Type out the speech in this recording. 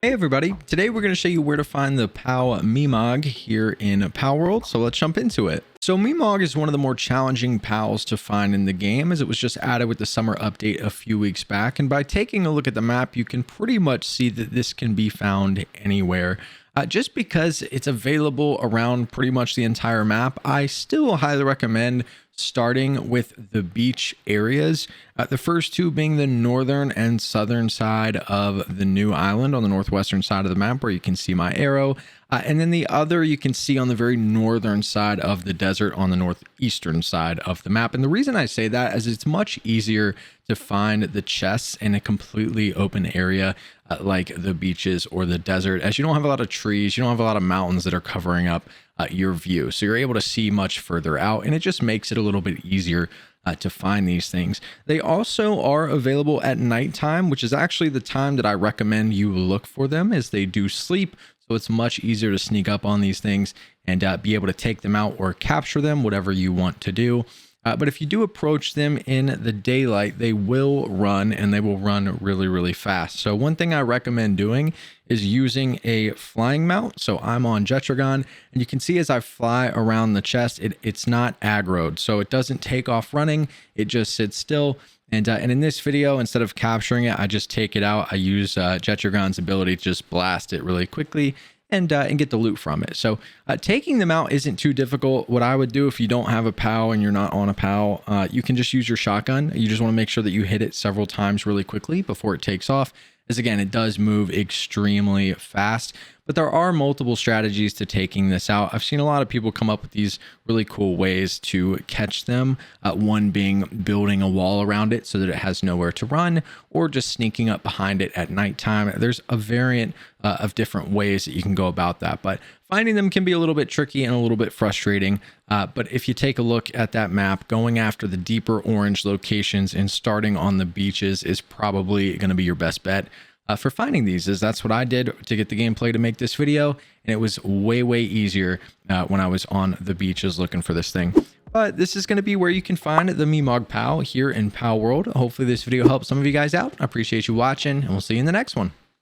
Hey everybody, today we're going to show you where to find the POW Mimog here in Palworld, so let's jump into it. So Mimog is one of the more challenging POWs to find in the game, as it was just added with the summer update a few weeks back, and by taking a look at the map you can pretty much see that this can be found anywhere. Just because it's available around pretty much the entire map, I still highly recommend starting with the beach areas. The first two being the northern and southern side of the new island on the northwestern side of the map where you can see my arrow. And then the other you can see on the very northern side of the desert on the northeastern side of the map. And the reason I say that is it's much easier to find the chests in a completely open area like the beaches or the desert, as you don't have a lot of trees, you don't have a lot of mountains that are covering up your view. So you're able to see much further out, and it just makes it a little bit easier to find these things. They also are available at nighttime, which is actually the time that I recommend you look for them, as they do sleep. So it's much easier to sneak up on these things and be able to take them out or capture them, whatever you want to do. But if you do approach them in the daylight, they will run, and they will run really, really fast. So one thing I recommend doing is using a flying mount. So I'm on Jetragon, and you can see as I fly around the chest, it's not aggroed. So it doesn't take off running, it just sits still. And in this video, instead of capturing it, I just take it out. I use Jetragon's ability to just blast it really quickly and get the loot from it. So taking them out isn't too difficult. What I would do if you don't have a POW and you're not on a POW, you can just use your shotgun. You just want to make sure that you hit it several times really quickly before it takes off, as again, it does move extremely fast. But there are multiple strategies to taking this out. I've seen a lot of people come up with these really cool ways to catch them. One being building a wall around it so that it has nowhere to run, or just sneaking up behind it at nighttime. There's a variant of different ways that you can go about that, but finding them can be a little bit tricky and a little bit frustrating. But if you take a look at that map, going after the deeper orange locations and starting on the beaches is probably going to be your best bet for finding these, as that's what I did to get the gameplay to make this video, and it was way easier when I was on the beaches looking for this thing. But this is going to be where you can find the Mimog POW here in Palworld. Hopefully this video helps some of you guys out. I appreciate you watching, and we'll see you in the next one.